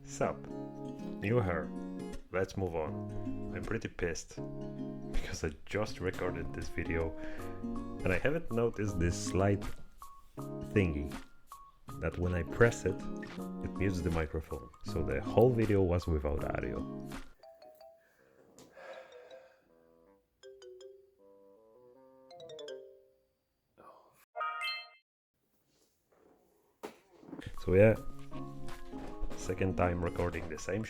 Sup, new hair. Let's move on. I'm pretty pissed because I just recorded this video and I haven't noticed this slight thingy that when I press it, it mutes the microphone. So the whole video was without audio. So yeah, second time recording the same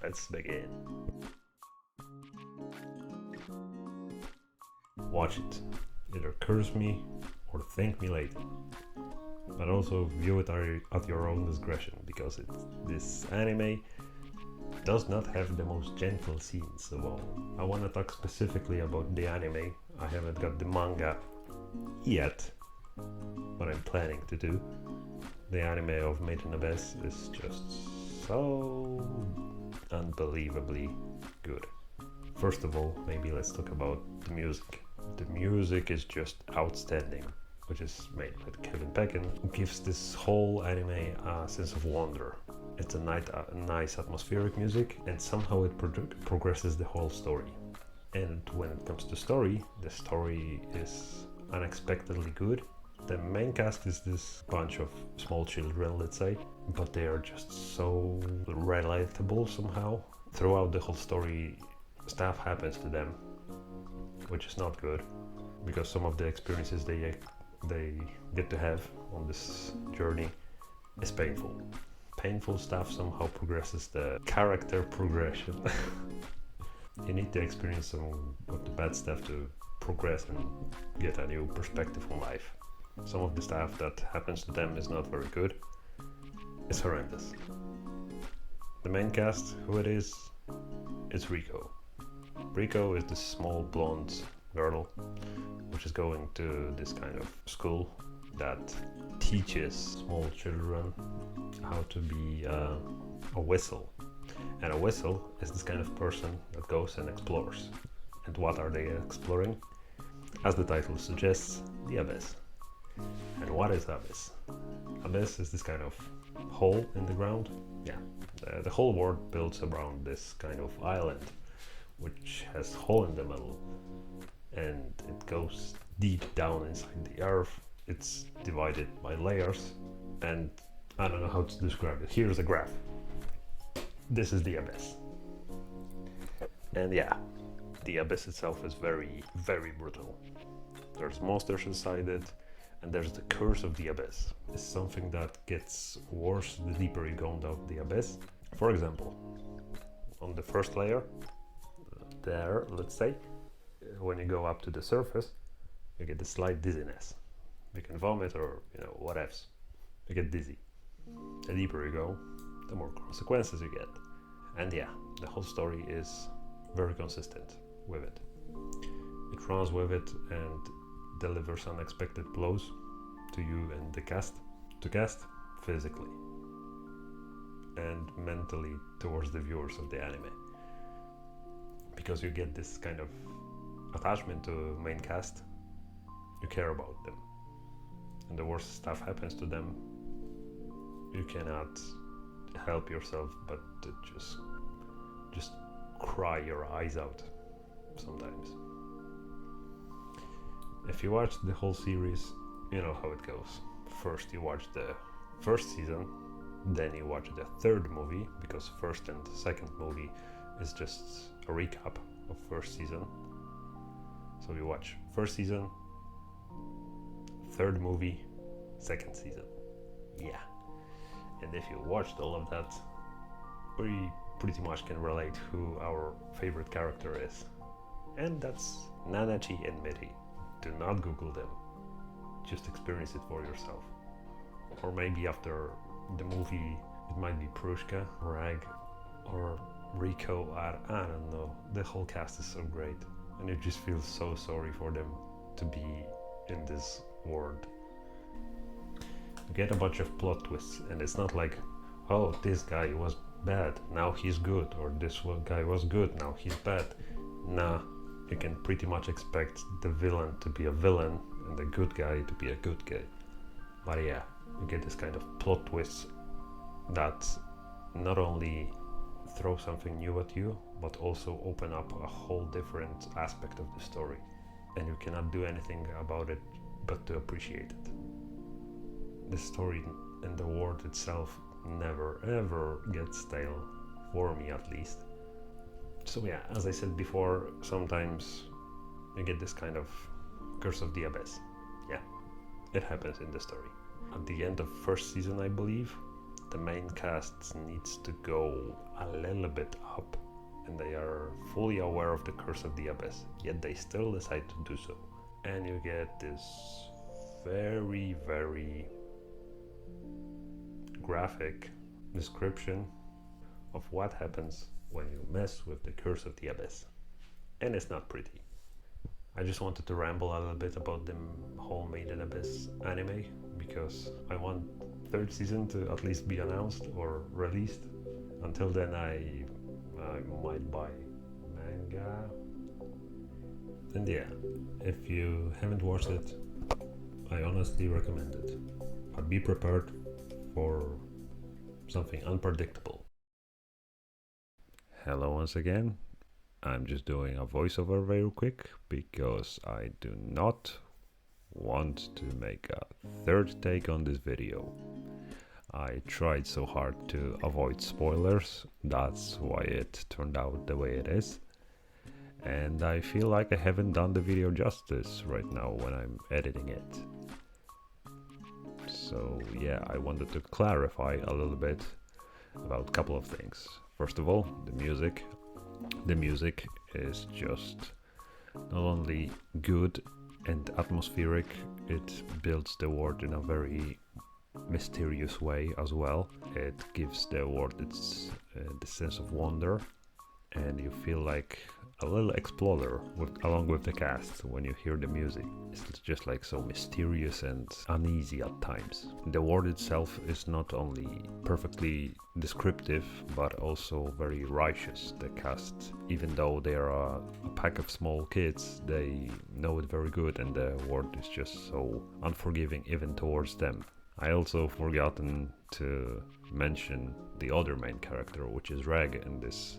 Let's begin. Watch it. Either curse me or thank me later. But also view it at your own discretion, because this anime does not have the most gentle scenes of all. I want to talk specifically about the anime. I haven't got the manga yet, but I'm planning to do. The anime of Made in Abyss is just so unbelievably good. First of all, maybe let's talk about the music. The music is just outstanding, which is made by Kevin Bacon, who gives this whole anime a sense of wonder. It's a nice atmospheric music, and somehow it progresses the whole story. And when it comes to story, the story is unexpectedly good. The main cast is this bunch of small children, let's say, but they are just so relatable somehow. Throughout the whole story, stuff happens to them, which is not good, because some of the experiences they get to have on this journey is painful. Painful stuff somehow progresses the character progression. You need to experience some of the bad stuff to progress and get a new perspective on life. Some of the stuff that happens to them is not very good. It's horrendous. The main cast, who it is, it's Riko. Riko is this small blonde girl which is going to this kind of school that teaches small children how to be a whistle. And a whistle is this kind of person that goes and explores. And what are they exploring? As the title suggests, the abyss. And what is abyss? Abyss is this kind of hole in the ground. Yeah, the whole world builds around this kind of island, which has hole in the middle, and it goes deep down inside the earth. It's divided by layers, and I don't know how to describe it. Here's a graph. This is the abyss. And yeah, the abyss itself is very, very brutal. There's monsters inside it, and there's the curse of the abyss. It's something that gets worse the deeper you go down the abyss. For example, on the first layer, there, let's say, when you go up to the surface, you get a slight dizziness. You can vomit or, what else. You get dizzy. The deeper you go, the more consequences you get. And yeah, the whole story is very consistent with it. It runs with it and delivers unexpected blows to you and the cast, physically and mentally towards the viewers of the anime, because you get this kind of attachment to main cast. You care about them, and the worst stuff happens to them, you cannot help yourself but to just cry your eyes out sometimes. If you watch the whole series, you know how it goes. First you watch the first season, then you watch the third movie, because first and second movie is just a recap of first season. So you watch first season, third movie, second season. Yeah. And if you watched all of that, we pretty much can relate who our favorite character is. And that's Nanachi and Miri. Do not Google them. Just experience it for yourself. Or maybe after the movie, it might be Prushka, Rag, or Riko. I don't know. The whole cast is so great. And you just feel so sorry for them to be in this world. You get a bunch of plot twists, and it's not like, oh, this guy was bad, now he's good, or this guy was good, now he's bad. Nah, you can pretty much expect the villain to be a villain and the good guy to be a good guy. But yeah, you get this kind of plot twist that not only throw something new at you, but also open up a whole different aspect of the story, and you cannot do anything about it but to appreciate it. The story and the world itself never ever gets stale, for me at least. So yeah, as I said before, sometimes you get this kind of curse of the abyss. Yeah, it happens in the story. At the end of first season, I believe, the main cast needs to go a little bit up, and they are fully aware of the curse of the abyss, yet they still decide to do so. And you get this very, very graphic description of what happens when you mess with the curse of the abyss. And it's not pretty. I just wanted to ramble a little bit about the whole Made in Abyss anime, because I want third season to at least be announced or released. Until then, I might buy manga. And yeah, if you haven't watched it, I honestly recommend it. But be prepared for something unpredictable. Hello once again. I'm just doing a voiceover very quick because I do not want to make a third take on this video. I tried so hard to avoid spoilers, that's why it turned out the way it is. And I feel like I haven't done the video justice right now when I'm editing it. So yeah, I wanted to clarify a little bit about a couple of things. First of all, the music. The music is just not only good and atmospheric, it builds the world in a very mysterious way as well. It gives the world its the sense of wonder, and you feel like a little explorer along with the cast when you hear the music. It's just like so mysterious and uneasy at times. The world itself is not only perfectly descriptive but also very righteous. The cast, even though they are a pack of small kids, they know it very good, and the world is just so unforgiving even towards them. I also forgotten to mention the other main character, which is Reg, in this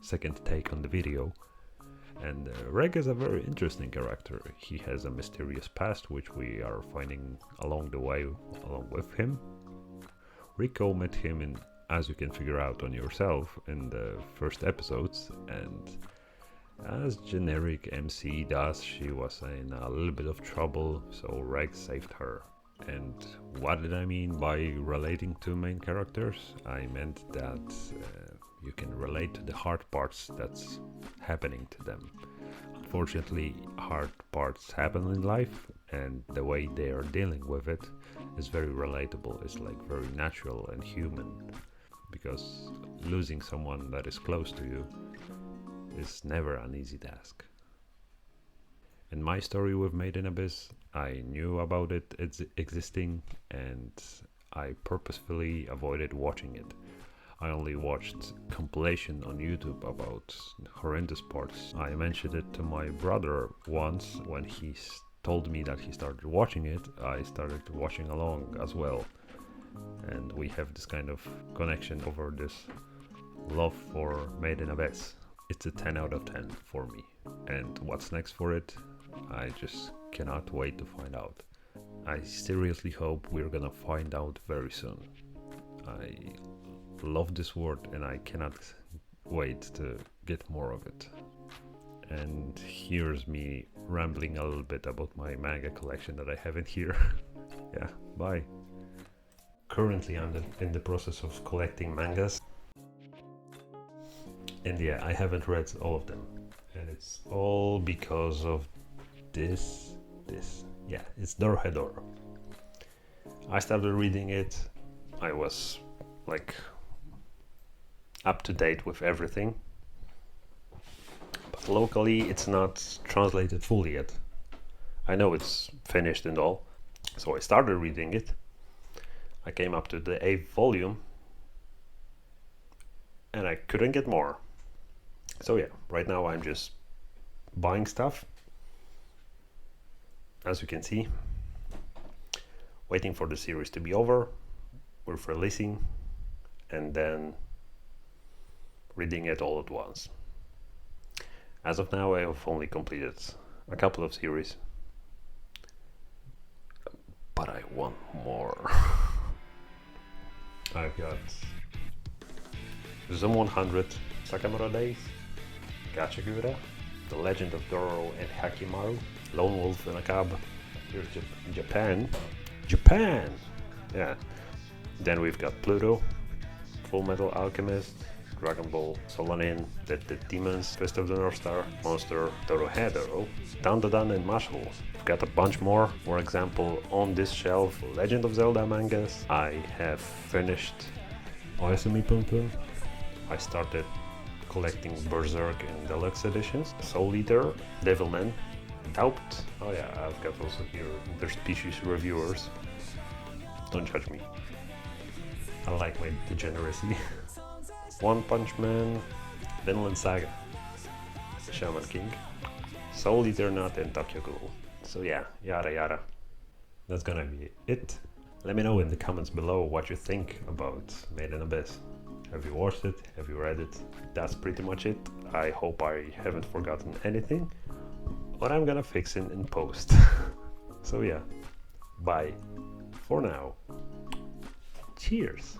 second take on the video. And Reg is a very interesting character. He has a mysterious past which we are finding along the way along with him. Rico met him in, as you can figure out on yourself, in the first episodes, and as generic MC does, she was in a little bit of trouble, so Reg saved her. And what did I mean by relating to main characters? I meant that you can relate to the hard parts that's happening to them. Unfortunately, hard parts happen in life, and the way they are dealing with it is very relatable. It's like very natural and human, because losing someone that is close to you is never an easy task. In my story with Made in Abyss, I knew about it existing, and I purposefully avoided watching it. I only watched compilation on YouTube about horrendous parts. I mentioned it to my brother once when he told me that he started watching it. I started watching along as well, and we have this kind of connection over this love for Made in Abyss. It's a 10 out of 10 for me, and what's next for it, I just cannot wait to find out. I seriously hope we're gonna find out very soon. I love this world and I cannot wait to get more of it. And here's me rambling a little bit about my manga collection that I have in here. Yeah, bye. Currently I'm in the process of collecting mangas. And yeah, I haven't read all of them. And it's all because of this. Yeah, it's Dorohedoro. I started reading it. I was like up to date with everything. But locally it's not translated fully yet. I know it's finished and all. So I started reading it. I came up to the 8th volume. And I couldn't get more. So yeah, right now I'm just buying stuff. As you can see, waiting for the series to be over with releasing and then reading it all at once. As of now, I have only completed a couple of series, but I want more. I've got Zoom 100, Sakamura Days, Gachagura, The Legend of Doro and Hakimaru, Lone Wolf in a Cab, here's Japan, yeah. Then we've got Pluto, Full Metal Alchemist, Dragon Ball, Solanin, Dead Demons, Fist of the North Star, Monster, Dorohedoro, Dandadan and Muscle. I've got a bunch more. For example, on this shelf, Legend of Zelda mangas. I have finished Oyasumi Punpun. I started collecting Berserk in deluxe editions, Soul Eater, Devilman, Doubt. Oh yeah, I've got also here interspecies reviewers. Don't judge me. I like my degeneracy. One Punch Man, Vinland Saga, Shaman King, Soul Eternat and Tokyo Ghoul. So yeah, yada yada. That's gonna be it. Let me know in the comments below what you think about Made in Abyss. Have you watched it? Have you read it? That's pretty much it. I hope I haven't forgotten anything, but I'm gonna fix it in post. So yeah, bye for now. Cheers!